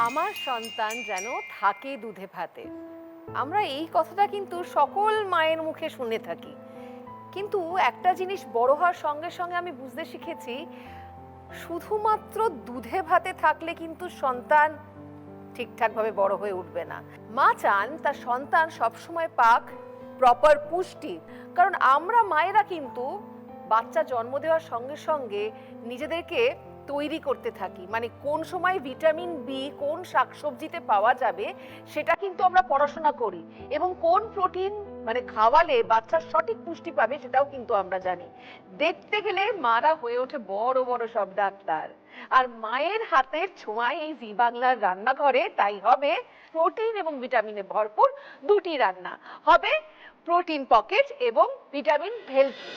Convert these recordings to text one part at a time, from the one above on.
আমার সন্তান যেন থাকে দুধে ভাতে। আমরা এই কথাটা কিন্তু সকল মায়ের মুখে শুনে থাকি, কিন্তু একটা জিনিস বড় হওয়ার সঙ্গে সঙ্গে আমি বুঝতে শিখেছি, শুধুমাত্র দুধে ভাতে থাকলে কিন্তু সন্তান ঠিকঠাকভাবে বড় হয়ে উঠবে না। মা চান তার সন্তান সবসময় পাক প্রপার পুষ্টি, কারণ আমরা মায়েরা কিন্তু বাচ্চা জন্ম দেওয়ার সঙ্গে সঙ্গে নিজেদেরকে তৈরি করতে থাকি, মানে কোন সময় ভিটামিন বি কোন শাকসবজিতে পাওয়া যাবে সেটা কিন্তু আমরা পড়াশোনা করি, এবং কোন প্রোটিন মানে খাওয়ালে বাচ্চার সঠিক পুষ্টি পাবে সেটাও কিন্তু আমরা জানি। দেখতে গেলে মারা হয়ে ওঠে বড় বড় সব ডাক্তার, আর মায়ের হাতের ছোঁয়ায় এই জি বাংলার রান্নাঘরে তাই হবে প্রোটিন এবং ভিটামিনে ভরপুর দুটি রান্না হবে, প্রোটিন পকেট এবং ভিটামিন ভেলকি।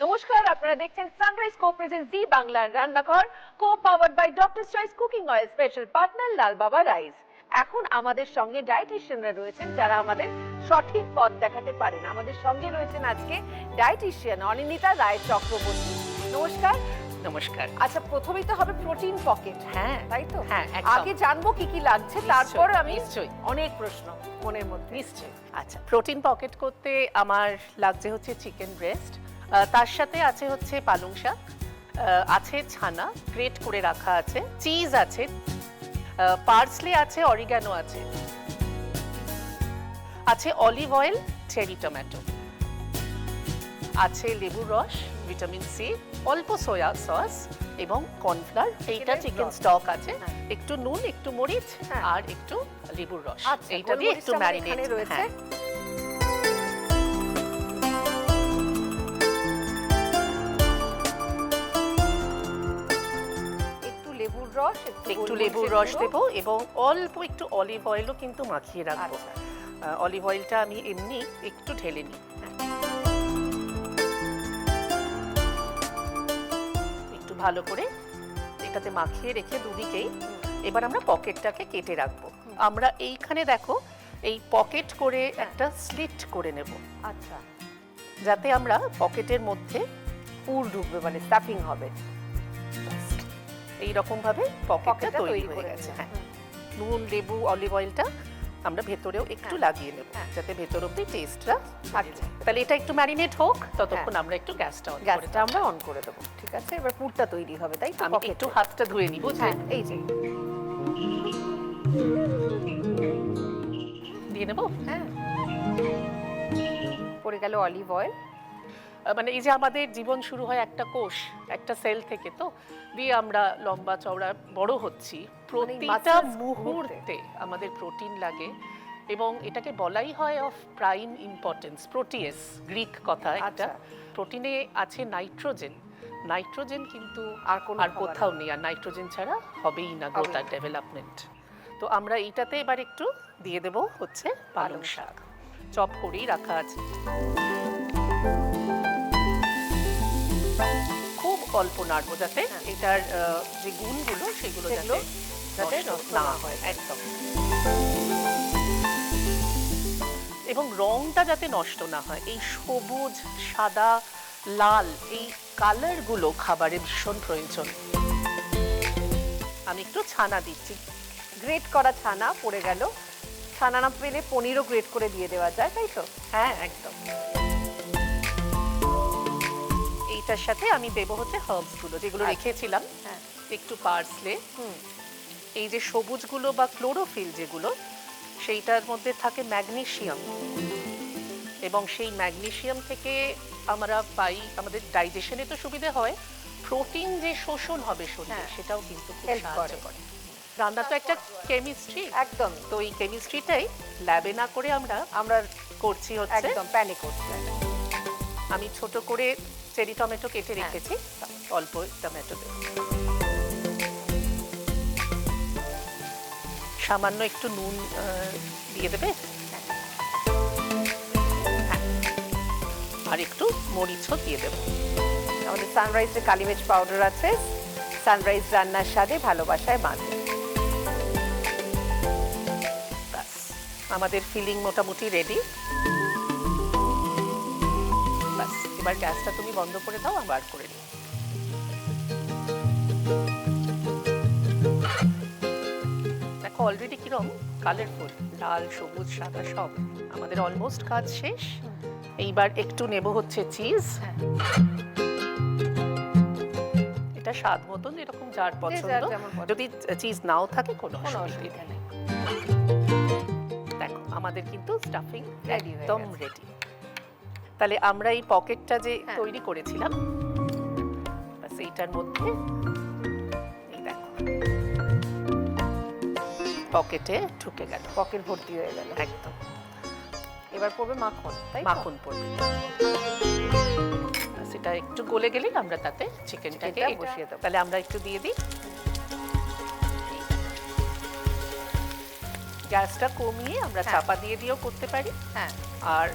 নমস্কার, আপনারা দেখছেন সানরাইজ কো প্রেজেন্ট জি বাংলার রান্নাঘর, co powered by Doctor Choice cooking oil, special partner Lal Baba rice. এখন আমাদের সঙ্গে ডায়েটিশিয়ানরা রয়েছেন যারা আমাদের সঠিক পথ দেখাতে পারেন। আমাদের সঙ্গে রয়েছেন আজকে ডায়েটিশিয়ান অনিন্দিতা রায় চক্রবর্তী। নমস্কার। নমস্কার। আচ্ছা, প্রথমেই তো হবে প্রোটিন পকেট, হ্যাঁ তাই তো? হ্যাঁ, আগে জানবো কি কি লাগছে, তারপর আমি নিশ্চয়ই অনেক প্রশ্ন মনের মধ্যে। নিশ্চয়ই। আচ্ছা, প্রোটিন পকেট করতে আমার লাগছে হচ্ছে চিকেন ব্রেস্ট, তার সাথে আছে হচ্ছে পালং শাক, আছে ছানা গ্রেট করে রাখা আছে, চিজ আছে, পার্সলে আছে, অরিগ্যানো আছে, আছে অলিভ অয়েল, চেরি টমেটো, আছে লেবুর রস, ভিটামিন সি, অল্প সোয়া সস এবং কর্নফ্লাওয়ার, এইটা চিকেন স্টক আছে, একটু নুন, একটু মরিচ আর একটু লেবুর রস, এইটা দিয়ে একটু ম্যারিনেট রয়েছে। একটু লেবুর রস দেবো এবং অল্প একটু অলিভ অয়েলও কিন্তু মাখিয়ে রাখবো। অলিভ অয়েলটা আমি এমনি একটু ঢেলে নিই, একটু ভালো করে এটাতে মাখিয়ে রেখে দুদিকেই এবার আমরা পকেটটাকে কেটে রাখবো। আমরা এইখানে দেখো এই পকেট করে একটা স্লিট করে নেব, আচ্ছা, যাতে আমরা পকেটের মধ্যে পুর ঢুকবে, মানে স্টাফিং হবে। এই রকম ভাবে পকেটটা তৈরি হয়ে গেছে। হ্যাঁ, নুন, লেবু, অলিভ অয়েলটা আমরা ভেতরেও একটু লাগিয়ে নেব যাতে ভেতর অবধি টেস্টটা থাকে। তাহলে এটা একটু ম্যারিনেট হোক, ততক্ষণ আমরা একটু গ্যাসটা অন করে দেবো। ঠিক আছে, এবার পুরটা তৈরি হবে, তাই তো? আমি একটু হাতটা ধুয়ে নিব। এই যে দিয়ে নেব। হ্যাঁ, পড়ে গেল অলিভ অয়েল। মানে এই যে আমাদের জীবন শুরু হয় একটা কোষ, একটা সেল থেকে, তো দিয়ে আমরা লম্বা চওড়া বড় হচ্ছি, প্রতিটা মুহূর্তে আমাদের প্রোটিন লাগে এবং এটাকে বলাই হয় of prime importance, Proteus Greek কথা একটা। প্রোটিনে আছে নাইট্রোজেন, নাইট্রোজেন কিন্তু আর কোথাও নেই, আর নাইট্রোজেন ছাড়া হবেই না গ্রোথ আর ডেভেলপমেন্ট। তো আমরা এইটাতে এবার একটু দিয়ে দেব হচ্ছে পালং শাক, চপ করেই রাখা আছে, খুব অল্প নাড়বো যাতে এটার যে গুণগুলো সেগুলো যাতে না হয় একদম, এবং রংটা যাতে নষ্ট না হয়। এই সবুজ, সাদা, লাল এই কালারগুলো খাবারে ভীষণ প্রয়োজন। আমি একটু ছানা দিচ্ছি, গ্রেট করা ছানা পড়ে গেল। ছানা না পেলে পনিরও গ্রেট করে দিয়ে দেওয়া যায়, তাই তো? হ্যাঁ, একদম। এইটার সাথে আমি দেবো হচ্ছে হার্বস গুলো যেগুলো রেখেছিলাম, একটু পার্সলে, এই যে সবুজগুলো বা ক্লোরোফিল যেগুলো, সেইটার মধ্যে থাকে ম্যাগনেসিয়াম, এবং সেই ম্যাগনেসিয়াম থেকে আমরা পাই, আমাদের ডাইজেশনে তো সুবিধে হয়, প্রোটিন যে শোষণ হবে শরীরে সেটাও কিন্তু খুব সাহায্য করে। রান্না তো একটা কেমিস্ট্রি, একদম। তো এই কেমিস্ট্রিটাই ল্যাবে না করে আমরা করছি হচ্ছে একদম প্যানে করছি। আমি ছোট করে চেরি টমেটো কেটে রেখেছি, অল্প টমেটো দেব, সামান্য একটু নুন দিয়ে দেবে, আর একটু মরিচও দিয়ে দেব। আমাদের সানরাইজের কালি মির্চ পাউডার আছে। সানরাইজ রান্নার স্বাদে ভালোবাসায় বাঁধে। ব্যাস, আমাদের ফিলিং মোটামুটি রেডি। ব্যাস, এবার গ্যাসটা তুমি বন্ধ করে দাও, আবার করে নিই। দেখো অলরেডি কিরম কালারফুল, লাল সবুজ সাদা সব। আমাদের অলমোস্ট কাজ শেষ। এইবার একটু নেব হচ্ছে চিজ। এটা স্বাদ মতন, এরকম যার পছন্দ। যদি চিজ নাও থাকে কোনো অসুবিধা নেই। দেখো আমাদের কিন্তু স্টাফিং একদম রেডি। তাহলে আমরা এই পকেটটা যে তৈরি করেছিলাম, বাস এইটার মধ্যে এই দেখো পকেটে ঢুকে গেল, পকেট ভর্তি হয়ে গেল একদম। এবার পড়বে মাখন, তাই মাখন পড়বে। সেটা একটু গলে গেলে আমরা তাতে চিকেনটাকে বসিয়ে দেবো। তাহলে আমরা একটু দিয়ে দিই। গ্যাসটা কমিয়ে আমরা চাপা দিয়ে দিয়েও করতে পারি। হ্যাঁ, আর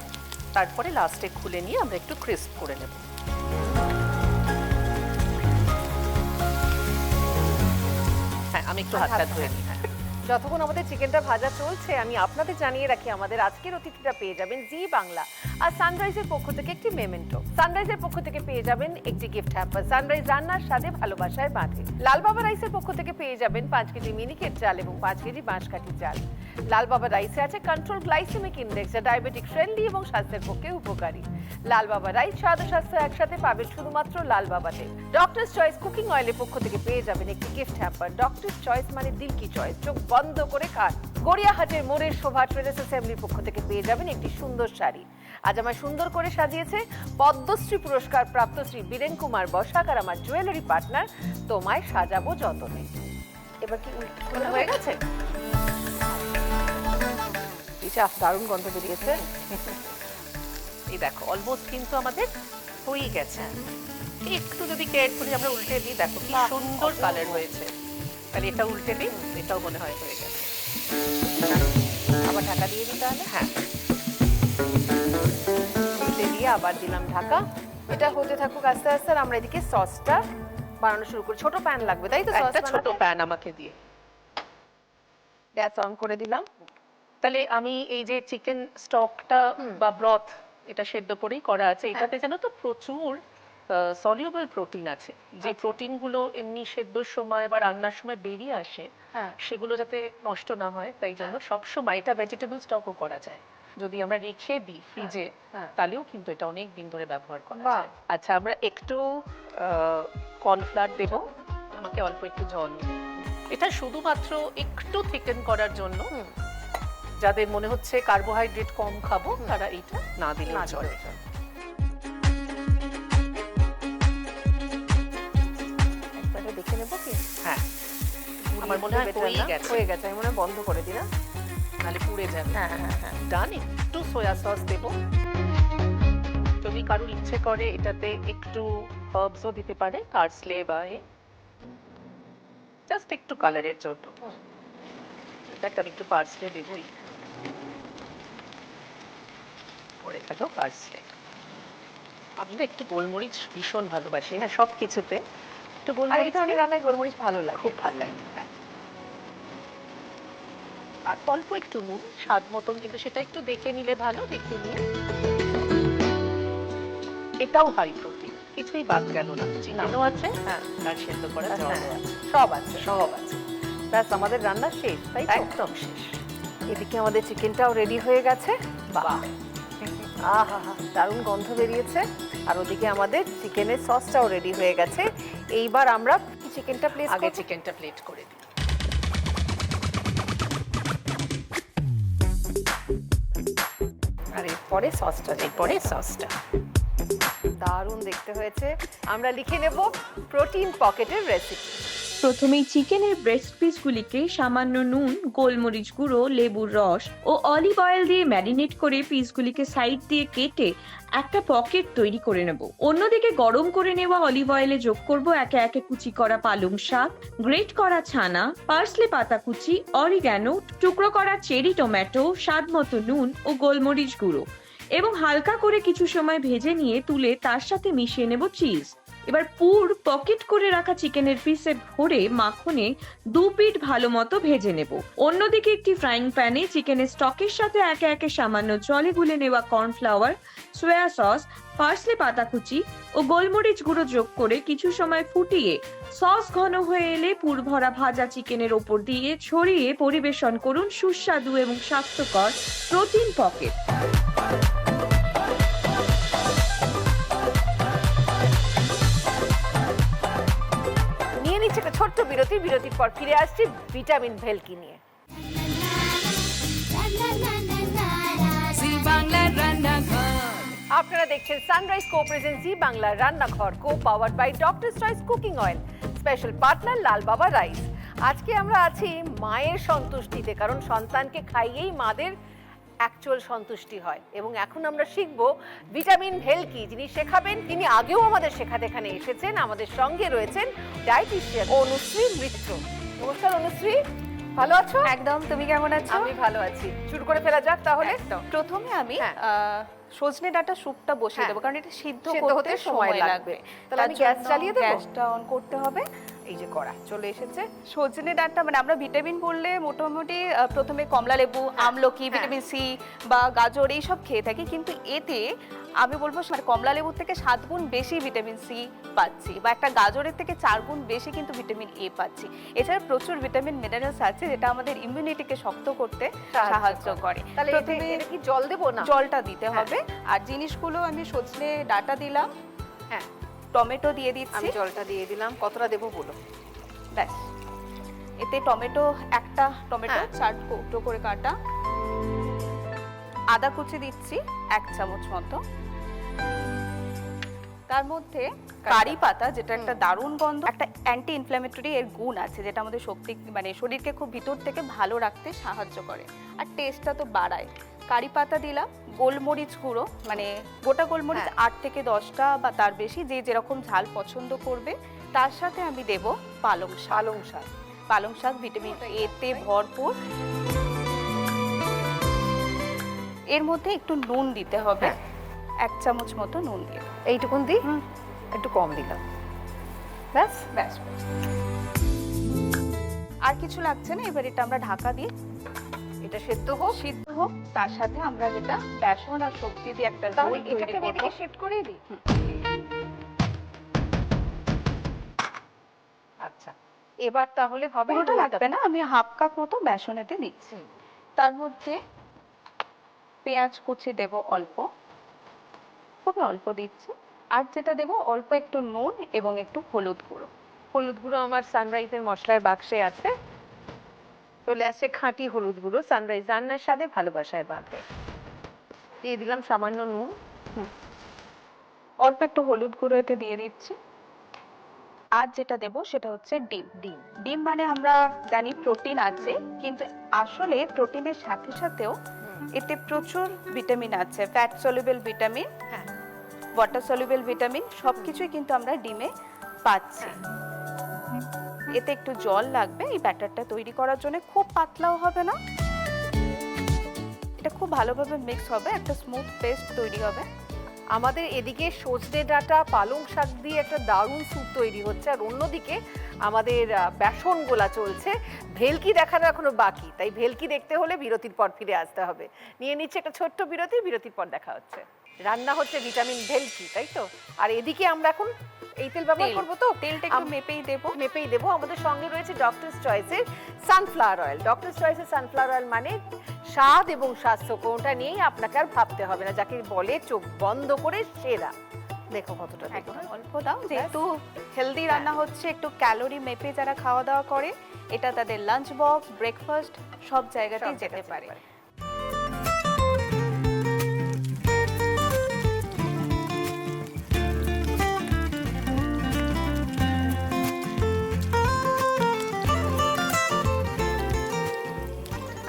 তারপরে লাস্টে খুলে নিয়ে আমরা একটু ক্রিস্প করে নেব। হ্যাঁ, আমি একটু হাতটা ধুয়ে নিই। যতক্ষণ আমাদের চিকেনটা ভাজা চলছে, আমি আপনাদের জানিয়ে রাখি আমাদের আজকের অতিথিটা পেয়ে যাবেন জি বাংলা আর সানরাইজের পক্ষ থেকে একটি মেমেন্টো। সানরাইজের পক্ষ থেকে পেয়ে যাবেন একটি গিফট হ্যাম্পার। সানরাইজ রান্নার স্বাদে ভালোবাসায় বাঁধে। লাল বাবা রাইসের পক্ষ থেকে পেয়ে যাবেন 5 কেজি মিনিকেট চাল এবং 5 কেজি বাঁশকাঠি চাল। লাল বাবা রাইসে আছে কন্ট্রোল গ্লাইসেমিক ইন্ডেক্স, যা ডায়াবেটিক ফ্রেন্ডলি এবং স্বাস্থ্যের পক্ষে উপকারী। লাল বাবা রাইস স্বাদ ও স্বাস্থ্য একসাথে পাবেন শুধুমাত্র লাল বাবাতে। ডক্টরস চয়েস কুকিং অয়েলের পক্ষ থেকে পেয়ে যাবেন একটি গিফট হ্যাম্পার। ডক্টরস চয়েস মানে দিল কি চয়েস, চোখ বন্ধ করে খান। গড়িয়াহাটের মোড়ের শোভা ট্রেডার্স অ্যাসেম্বলির পক্ষ থেকে পেয়ে যাবেন একটি সুন্দর শাড়ি। আজ আমায় সুন্দর করে সাজিয়েছে পদ্মশ্রী পুরস্কার প্রাপ্ত শ্রী বীরেন কুমার বসাক আর আমার জুয়েলারি পার্টনার তোমায় সাজাবো যতনে। এবার কি উল্টো হয়ে গেছে? দারুণ গন্ধ বেরিয়েছে। এই দেখো অলমোস্ট কিন্তু আমাদের হয়ে গেছে। একটু যদি কেয়ারফুলি আমরা উল্টে দিই, দেখো কি সুন্দর কালার হয়েছে। তাহলে এটা উল্টে দিই, এটাও মনে হয় হয়ে গেছে। আবার ঢাকা দিয়ে দিই তাহলে। হ্যাঁ, উল্টে দিয়ে আবার দিলাম ঢাকা। এটা হতে থাকুক আস্তে আস্তে। আর আমরা এদিকে সসটা বানানো শুরু করি। ছোট প্যান লাগবে, তাই তো? একটা ছোট প্যান আমাকে দিয়ে গ্যাস অন করে দিলাম। তাহলে আমি এই যে চিকেন স্টকটা বা ব্রথ, এটা সেদ্ধ করেই করা আছে। এটাতে জানো তো প্রচুর সলিউবল প্রোটিন আছে। যে প্রোটিনগুলো এমনি সেদ্ধর সময় বা রান্নার সময় বেরিয়ে আসে, সেগুলো যাতে নষ্ট না হয়, তাই জন্য সবসময় এটা ভেজিটেবল স্টকও করা যায়। যদি আমরা রেখে দিই ফ্রিজে, তাহলেও কিন্তু এটা অনেক দিন ধরে ব্যবহার করা যায়। আচ্ছা, আমরা একটু কর্নফ্লাওয়ার দেব, আমাকে অল্প একটু জল। এটা শুধুমাত্র একটু থিকেন করার জন্য। যাদের মনে হচ্ছে কার্বোহাইড্রেট কম খাবো, তারা এটা না দিলেও চলে। দেখে নেবো কি? হ্যাঁ, আমার মনে হয় হয়ে গেছে। আমি মনে হয় বন্ধ করে দিলাম, নাহলে পুড়ে যাবে। হ্যাঁ হ্যাঁ হ্যাঁ। ডান। একটু সয়া সস দেব। যদি কারোর ইচ্ছে করে এটাতে একটু হার্বসও দিতে পারে, পার্সলে বা জাস্ট একটু কালারের জন্য। এটা আমি একটু পার্সলে দেবই। পরে থাকো পার্সলে। আমি না একটু গোলমরিচ ভীষণ ভালোবাসি, হ্যাঁ, সব কিছুতে একটু গোলমরিচ। রান্নায় গোলমরিচ ভালো লাগে, খুব ভালো লাগে। আর অল্প একটু নুন স্বাদ মতন, কিন্তু সেটা একটু দেখে নিলে ভালো। দেখে নিয়ে এটাও হাই প্রোটিন, কিছুই বাদ গেল না। চিকেনও আছে, হ্যাঁ, আর সেদ্ধ করা জলও আছে, সব আছে, সব আছে। ব্যাস আমাদের রান্না শেষ, তাই তো? একদম শেষ। এদিকে আমাদের চিকেনটাও রেডি হয়ে গেছে। বাহ, আহা, দারুণ গন্ধ বেরিয়েছে। আর ওদিকে আমাদের চিকেনের সসটাও রেডি হয়ে গেছে। এইবার আমরা চিকেনটা প্লেট আগে চিকেনটা প্লেট করে দিই। আর এরপরে সসটা, এরপরে সসটা। দারুণ দেখতে হয়েছে। আমরা লিখে নেব প্রোটিন পকেটের রেসিপি। প্রথমেই চিকেনের ব্রেস্ট পিসগুলিকে সামান্য নুন, গোলমরিচ গুঁড়ো, লেবুর রস ও অলিভ অয়েল দিয়ে ম্যারিনেট করে পিসগুলিকে সাইড দিয়ে কেটে একটা পকেট তৈরি করে নেব। অন্যদিকে গরম করে নেওয়া অলিভ অয়েলে যোগ করব একে একে কুচি করা পালং শাক, গ্রেট করা ছানা, পার্সলে পাতা কুচি, অরিগ্যানো, টুকরো করা চেরি টমেটো, স্বাদ মতো নুন ও গোলমরিচ গুঁড়ো এবং হালকা করে কিছু সময় ভেজে নিয়ে তুলে তার সাথে মিশিয়ে নেব চিজ। এবার পুর পকেট করে রাখা চিকেনের পিসে ভরে মাখনে 2 পিঠ ভালো মতো ভেজে নেব। অন্যদিকে একটি ফ্রাইং প্যানে চিকেনের স্টকের সাথে একে একে সামান্য জলে গুলে নেওয়া কর্নফ্লাওয়ার, সয়া সস, পার্সলে পাতা কুচি ও গোলমরিচ গুঁড়ো যোগ করে কিছু সময় ফুটিয়ে সস ঘন হয়ে এলে পুর ভরা ভাজা চিকেনের ওপর দিয়ে ছড়িয়ে পরিবেশন করুন সুস্বাদু এবং স্বাস্থ্যকর প্রোটিন পকেট। নিয়ে নিচ্ছে একটা ছোট্ট বিরতি, বিরতির পর ফিরে আসছি ভিটামিন ভেলকি নিয়ে। আপনারা দেখছেন সানরাইজ কো প্রেজেন্ট জি বাংলার রান্নাঘর, co powered by Doctor Choice cooking oil, special partner Lal Baba rice. আজকে আমরা আছি মায়ের সন্তুষ্টিতে, কারণ সন্তানকে খাইয়েই মাদের অ্যাকচুয়াল সন্তুষ্টি হয়। এবং এখন আমরা শিখব ভিটামিন ভেলকি। যিনি শেখাবেন তিনি আগেও আমাদের শেখাতে এখানে এসেছেন। আমাদের সঙ্গে রয়েছেন ডায়েটিশিয়ান অনুশ্রী মিত্র। নমস্কার অনুশ্রী, ভালো আছো? একদম, তুমি কেমন আছো? আমি ভালো আছি। শুরু করে ফেলা যাক তাহলে। প্রথমে আমি হ্যাঁ। সজনে ডাঁটা স্যুপটা বসিয়ে হ্যাঁ। দেবো, কারণ এটা সিদ্ধ সেদ্ধ করতে হতে সময় সময় লাগবে। তাহলে আমি গ্যাস জ্বালিয়ে দেবো? গ্যাসটা অন করতে হবে। এই যে কড়া চলে এসেছে। সজনে ডাঁটা মানে আমরা ভিটামিন বললে মোটামুটি প্রথমে কমলা লেবু, আমলকি, হ্যাঁ। ভিটামিন সি বা গাজর এইসব খেয়ে থাকি, কিন্তু এতে আমি বলবো মানে কমলা লেবুর থেকে 7 গুণ বেশি ভিটামিন সি পাচ্ছি, বা একটা গাজরের থেকে 4 গুণ বেশি কিন্তু ভিটামিন এ পাচ্ছি। এছাড়া প্রচুর ভিটামিন মিনারেলস আছে যেটা আমাদের ইমিউনিটিকে শক্ত করতে সাহায্য করে। তাহলে প্রথমে এটা কি জল দেবো না? জলটা দিতে হ্যাঁ। হবে। আর জিনিসগুলো আমি সজনে ডাঁটা দিলাম, হ্যাঁ, টমেটো দিয়ে আমি দিচ্ছি, জলটা দিয়ে দিলাম। কতটা দেবো বলো? ব্যাস। এতে টমেটো, একটা টমেটো হ্যাঁ। 4 টুকরো করে কাটা, আদা কুচি দিচ্ছি 1 চামচ মতো, তার মধ্যে কারি পাতা, যেটা একটা দারুণ গন্ধ, একটা অ্যান্টি ইনফ্ল্যামেটরি এর গুণ আছে, যেটা আমাদের শক্তি মানে শরীরকে খুব ভিতর থেকে ভালো রাখতে সাহায্য করে আর টেস্টটা তো বাড়ায়। কারি পাতা দিলাম, গোলমরিচ গুঁড়ো মানে গোটা গোলমরিচ 8 থেকে 10টা বা তার বেশি, যে যেরকম ঝাল পছন্দ করবে। তার সাথে আমি দেব পালং শাক। পালং শাক। পালং শাক ভিটামিন এ তে ভরপুর। এর মধ্যে একটু নুন দিতে হবে, 1 চামচ মতো নুন দিয়ে দেব। এইটুকুন দিই? একটু কম দিলাম। ব্যাস। ব্যাস। আর কিছু লাগছে না। এবার এটা আমরা ঢাকা দিয়ে এটা সেদ্ধ হোক। সিদ্ধ হোক। তার সাথে আমরা যেটা বেসন আর সবজি দিয়ে একটা তাহলে রোল তৈরি এটাকে করব। এদিকে শিফট করে দিই। আচ্ছা, এবার তাহলে হবে? পুরোটা লাগবে না, আমি হাফ কাপ মতো বেসন এতে দিচ্ছি। তার মধ্যে পেঁয়াজ কুচি দেব অল্প, খুবই অল্প দিচ্ছি। আর যেটা দেব অল্প একটু নুন এবং একটু হলুদ গুঁড়ো। হলুদ গুঁড়ো আমার সানরাইজের মশলার বাক্সে আছে। চলে আসছে খাঁটি হলুদ গুঁড়ো, সানরাইজ রান্নার সাথে ভালোবাসায় বাঁধে। দিয়ে দিলাম সামান্য নুন। অল্প একটু হলুদ গুঁড়ো এতে দিয়ে দিচ্ছি। আর যেটা দেব সেটা হচ্ছে ডিম। ডিম। ডিম মানে আমরা জানি প্রোটিন আছে, কিন্তু আসলে প্রোটিনের সাথে সাথেও এতে প্রচুর ভিটামিন আছে। ফ্যাট সলিউবল ভিটামিন, হ্যাঁ, ওয়াটার সলিউবল ভিটামিন, সবকিছুই কিন্তু আমরা ডিমে পাচ্ছি। এতে একটু জল লাগবে এই ব্যাটারটা তৈরি করার জন্য, খুব পাতলাও হবে না। এটা খুব ভালোভাবে মিক্স হবে, একটা স্মুথ পেস্ট তৈরি হবে। আমাদের এদিকে সজনে ডাঁটা পালং শাক দিয়ে একটা দারুণ স্যুপ তৈরি হচ্ছে, আর অন্যদিকে আমাদের বেসন গোলা চলছে। ভেলকি দেখানো এখনো বাকি, তাই ভেলকি দেখতে হলে বিরতির পর ফিরে আসতে হবে। নিয়ে নিচ্ছে একটা ছোট্ট বিরতি, বিরতির পর দেখা হচ্ছে। রান্না হচ্ছে ভিটামিন ভেলকি, তাই তো? আর এদিকে আমরা এখন এই তেল ব্যবহার করবো তো? তেলটা একটু মেপেই দেবো। মেপেই দেবো। আমাদের সঙ্গে রয়েছে ডক্টর চয়েসের সানফ্লাওয়ার অয়েল। ডক্টর চয়েসের সানফ্লাওয়ার অয়েল মানে স্বাদ এবং স্বাস্থ্য কোনটা নিয়েই আপনাকে আর ভাবতে হবে না, যাকে বলে চোখ বন্ধ করে সেরা। দেখো কতটা দেবো। একদম অল্প দাও, যেহেতু হেলদি রান্না হচ্ছে, একটু ক্যালোরি মেপে যারা খাওয়া দাওয়া করে, এটা তাদের লাঞ্চ বক্স, ব্রেকফাস্ট সব জায়গাতেই যেতে পারে।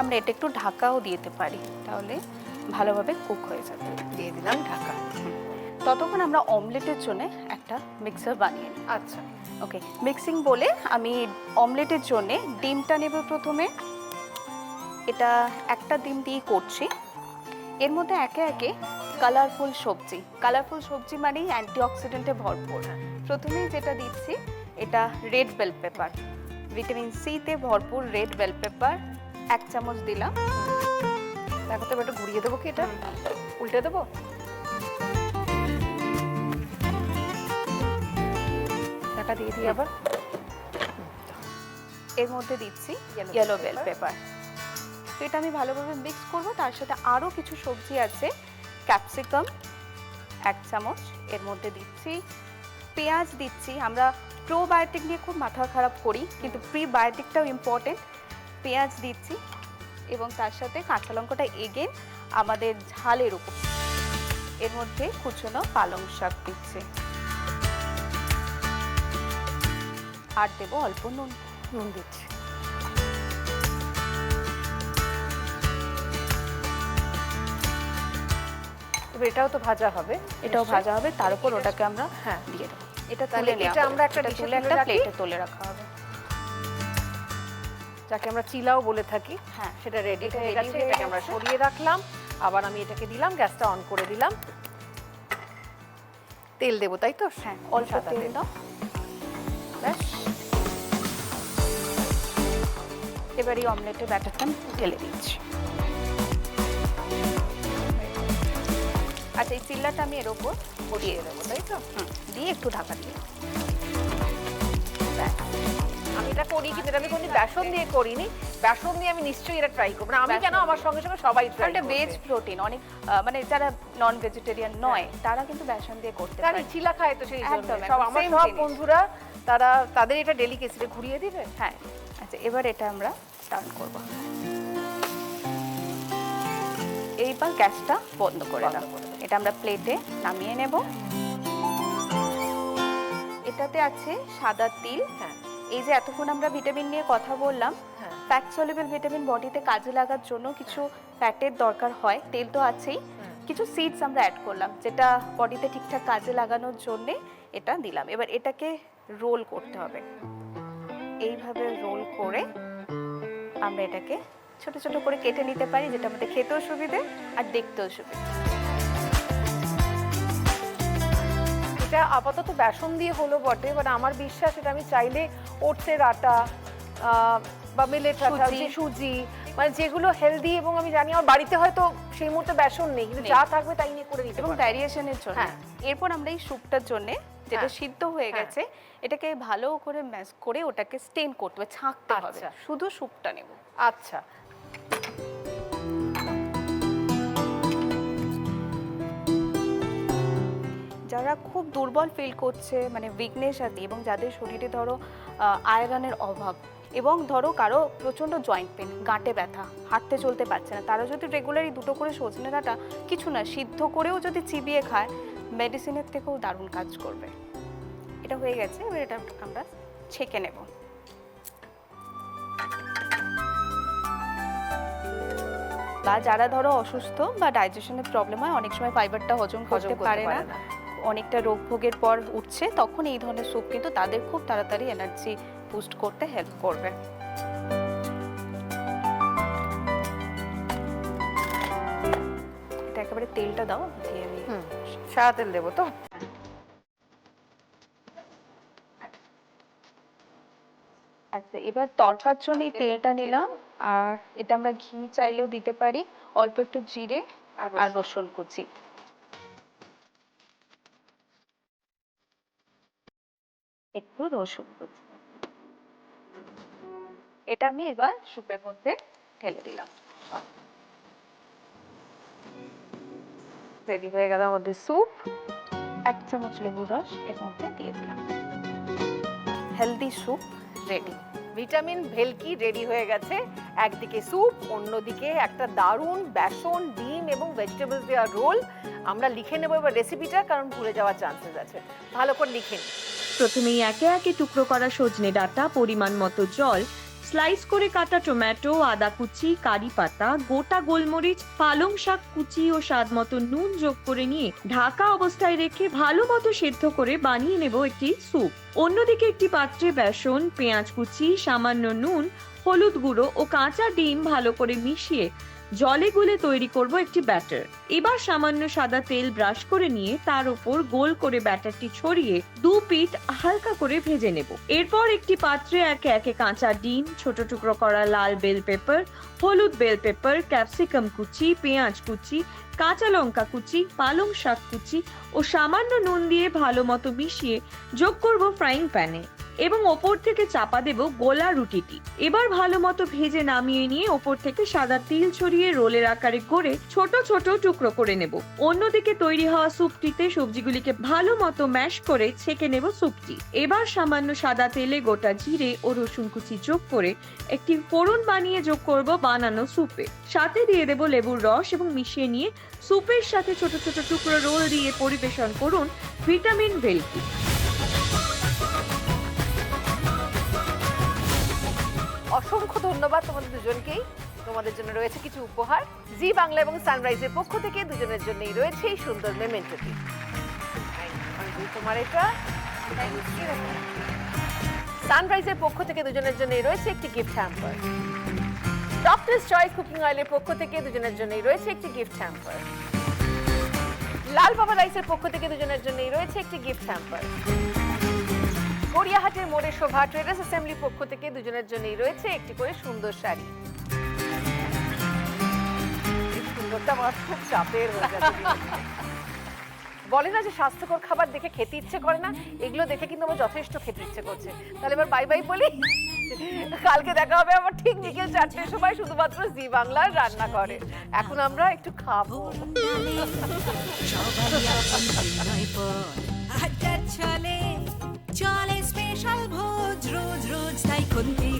আমরা এটা একটু ঢাকাও দিতে পারি, তাহলে ভালোভাবে কুক হয়ে যাবে। দিয়ে দিলাম ঢাকা। ততক্ষণ আমরা অমলেটের জন্য একটা মিক্সার বানিয়ে নিই। আচ্ছা, ওকে, মিক্সিং বলে আমি অমলেটের জন্য ডিমটা নেব প্রথমে। এটা একটা ডিম দিয়ে করছি। এর মধ্যে একে একে কালারফুল সবজি মানেই অ্যান্টিঅক্সিডেন্টে ভরপুর। প্রথমেই যেটা দিচ্ছি এটা red bell pepper, vitamin C তে ভরপুর রেড বেল পেপার 1 চামচ দিলাম। দেখো তো একটু ঘুরিয়ে দেবো কি, এটা উল্টে দেবো? টাকা দিয়ে দিই আবার। এর মধ্যে দিচ্ছি ইয়েলো বেল পেপার। তো এটা আমি ভালোভাবে মিক্স করব। তার সাথে আরও কিছু সবজি আছে, ক্যাপসিকাম 1 চামচ, এর মধ্যে দিচ্ছি পেঁয়াজ দিচ্ছি। আমরা প্রোবায়োটিক নিয়ে খুব মাথা খারাপ করি, কিন্তু প্রিবায়োটিকটাও ইম্পর্টেন্ট। পেঁয়াজ দিচ্ছি এবং তার সাথে কাঁচা লঙ্কাটা এগেন আমাদের ঝালের উপর। এর মধ্যে কুচনো পালং শাক দিচ্ছি, আর দেবো অল্প নুন দিচ্ছি। এবার এটাও তো ভাজা হবে, এটাও ভাজা হবে, তার উপর ওটাকে আমরা হ্যাঁ দিয়ে দেবো। এটা তাহলে তুলে এটা আমরা একটা ডিশে তুলে রাখি, প্লেটে তুলে রাখা হবে, যাকে আমরা চিলাও বলে থাকি। হ্যাঁ সেটা রেডি এটা হয়ে ready গেছে, হয়ে এটাকে আমরা গেছে। সরিয়ে রাখলাম। আবার আমি এটাকে দিলাম, গ্যাসটা অন করে দিলাম। তেল দেবো তাই তো? হ্যাঁ অল্প সাদা তেল দাও, ব্যাস। এবার এই অমলেটের ব্যাটারটা ঢেলে দিচ্ছি। আচ্ছা, এই চিল্লাটা আমি এর ওপর দিয়ে দেবো, তাই তো? দিয়ে একটু ঢাকা দিয়ে আমি এটা করি, কিন্তু এটা আমি কোনো বেসন দিয়ে করিনি। বেসন দিয়ে আমি নিশ্চয়ই এটা ট্রাই করবো না। আমি কেন, আমার সঙ্গে সঙ্গে সবাই ট্রাই এটা ভেজ প্রোটিন। অনেক মানে যারা নন ভেজিটেরিয়ান নয় তারা কিন্তু বেসন দিয়ে করতে জানি, পারে। চিলা খায় তো সেই জন্য। একদম, সব আমার same সব জিনিস। বন্ধুরা তাদের এটা ডেলিকেসিটা ঘুরিয়ে দিবে। হ্যাঁ, আচ্ছা এবার এটা আমরা টার্ন করব। এইবার গ্যাসটা বন্ধ করে দাও। এটা আমরা প্লেটে নামিয়ে নেব। এটাতে আছে সাদা তিল। হ্যাঁ এই যে এতক্ষণ আমরা ভিটামিন নিয়ে কথা বললাম, হ্যাঁ ফ্যাট সলিউবল ভিটামিন বডিতে কাজে লাগার জন্য কিছু ফ্যাটের দরকার হয়। তেল তো আছেই, কিছু সিডস আমরা অ্যাড করলাম যেটা বডিতে ঠিকঠাক কাজে লাগানোর জন্য এটা দিলাম। এবার এটাকে রোল করতে হবে। এইভাবে রোল করে আমরা এটাকে ছোট ছোট করে কেটে নিতে পারি, যেটা আমাদের খেতেও সুবিধে আর দেখতেও সুবিধে। এটা আপাতত বেসন দিয়ে হলো বটে, বাট আমার বিশ্বাস এটা আমি চাইলে ওটসের আটা বা মিলেট আটা, সুজি। যে সুজি, মানে যেগুলো হেলদি, এবং আমি জানি আমার বাড়িতে হয়তো সেই মুহূর্তে বেসন নেই, কিন্তু যা থাকবে তাই নিয়ে করে নিতে এবং পারবো। ভ্যারিয়েশনের জন্য। হ্যাঁ। এরপর আমরা এই স্যুপটার জন্য যেটা হ্যাঁ। সিদ্ধ হয়ে হ্যাঁ। গেছে এটাকে ভালো করে ম্যাশ করে ওটাকে স্টেন করতে হবে, ছাঁকতে হবে। আচ্ছা। শুধু স্যুপটা নেব। আচ্ছা, যারা খুব দুর্বল ফিল করছে, মানে উইকনেস আছে, এবং যাদের শরীরে ধরো আয়রনের অভাব, এবং ধরো কারো প্রচণ্ড জয়েন্ট পেন, গাঁটে ব্যথা, হাঁটতে চলতে পারছে না, তারা যদি রেগুলারই 2টো করে সজনে ডাঁটা কিছু না সিদ্ধ করেও যদি চিবিয়ে খায়, মেডিসিনের থেকেও দারুণ কাজ করবে। এটা হয়ে গেছে, এবার এটা আমরা ছেঁকে নেব। বা যারা ধরো অসুস্থ বা ডাইজেশনের প্রবলেম হয়, অনেক সময় ফাইবারটা হজম করতে পারে না, অনেকটা রোগ ভোগের পর উঠছে, তখন এই ধরনের স্যুপ কিন্তু তাদের খুব তাড়াতাড়ি এনার্জি বুস্ট করতে হেল্প করবে। এটা একেবারে তেলটা দাও, দিয়ে আমি সাদা তেল দেবো তো? আচ্ছা, এবার তরকার জন্য এই তেলটা নিলাম, আর এটা আমরা ঘি চাইলেও দিতে পারি, অল্প একটু জিরে আর রসুন কুচি। একটু রসুন কুচি, এটা আমি এবার স্যুপের মধ্যে ঢেলে দিলাম। রেডি হয়ে গেল আমাদের স্যুপ। 1 চামচ লেবুর রস এর মধ্যে দিয়ে দিলাম। Healthy soup ready. ভিটামিন ভেলকি রেডি হয়ে গেছে। একদিকে স্যুপ, অন্যদিকে একটা দারুণ বেসন, ডিম এবং ভেজিটেবলস দেওয়া রোল। আমরা লিখে নেবো এবার রেসিপিটা, কারণ ভুলে যাওয়ার চান্সেস আছে। ভালো করে লিখে নিই। প্রথমেই একে একে টুকরো করা সজনে ডাঁটা, পরিমাণ মতো জল, স্লাইস করে কাটা টমেটো, আদা কুচি, কারি পাতা, গোটা গোলমরিচ, পালং শাক কুচি ও স্বাদ মতো নুন যোগ করে নিয়ে ঢাকা অবস্থায় রেখে ভালো মতো সেদ্ধ করে বানিয়ে নেব একটি স্যুপ। অন্যদিকে একটি পাত্রে বেসন, পেঁয়াজ কুচি, সামান্য নুন, হলুদ গুঁড়ো ও কাঁচা ডিম ভালো করে মিশিয়ে জলে গুলে তৈরি করব একটি ব্যাটার। এবার সামান্য সাদা তেল ব্রাশ করে নিয়ে তার উপর গোল করে ব্যাটারটি ছড়িয়ে 2 পিঠ হালকা করে ভেজে নেব। এরপর একটি পাত্রে একে একে কাঁচা ডিম, ছোট টুকরো করা লাল বেল পেপার, হলুদ বেল পেপার, ক্যাপসিকাম কুচি, পেঁয়াজ কুচি, কাঁচা লঙ্কা কুচি, পালং শাক কুচি ও সামান্য নুন দিয়ে ভালো মতো মিশিয়ে যোগ করব ফ্রাইং প্যানে এবং ওপর থেকে চাপা দেব গোলা রুটিটি। এবার ভালো মতো ভেজে নামিয়ে নিয়ে ওপর থেকে সাদা তিল ছড়িয়ে রোলের আকারে করে ছোট ছোট টুকরো করে নেব। অন্যদিকে তৈরি হওয়া স্যুপটিতে সবজিগুলিকে ভালো মতো ম্যাশ করে ছেঁকে নেব স্যুপটি। এবার সামান্য সাদা তেলে গোটা জিরে ও রসুন কুচি যোগ করে একটি ফোড়ন বানিয়ে যোগ করব বানানো স্যুপে। সাথে দিয়ে দেব লেবুর রস এবং মিশিয়ে নিয়ে স্যুপের সাথে ছোট ছোট টুকরো রোল দিয়ে পরিবেশন করুন ভিটামিন ভেলকি। অসংখ্য ধন্যবাদ তোমাদের দুজনকেই। তোমাদের জন্য রয়েছে কিছু উপহার। জি বাংলা এবং সানরাইজের পক্ষ থেকে দুজনের জন্যই রয়েছে এই সুন্দর মেমেন্টোটি। তোমার এটা সানরাইজের পক্ষ থেকে দুজনের জন্যই রয়েছে একটি gift hamper. Doctor's Choice cooking অয়েলের পক্ষ থেকে দুজনের জন্যই রয়েছে একটি গিফট হ্যাম্পার। লাল বাবা রাইসের পক্ষ থেকে দুজনের জন্যই রয়েছে একটি গিফট হ্যাম্পার। গড়িয়াহাটের মোড়ে শোভা ট্রেডার্স অ্যাসেম্বলির পক্ষ থেকে দুজনের জন্যই রয়েছে একটি করে সুন্দর শাড়ি। এই সুন্দরটা আমার খুব চাপের হয়ে যাচ্ছে। বলে না যে স্বাস্থ্যকর খাবার দেখে খেতে ইচ্ছে করে না, এগুলো দেখে কিন্তু আমার যথেষ্ট খেতে ইচ্ছে করছে। তাহলে এবার বাই বাই বলি। কালকে দেখা হবে আমার ঠিক বিকেল 4টের সময় শুধুমাত্র জি বাংলার রান্না করে। এখন আমরা একটু খাবো। চলে চলে স্পেশাল ভোজ রোজ রোজ তাই খুন্তি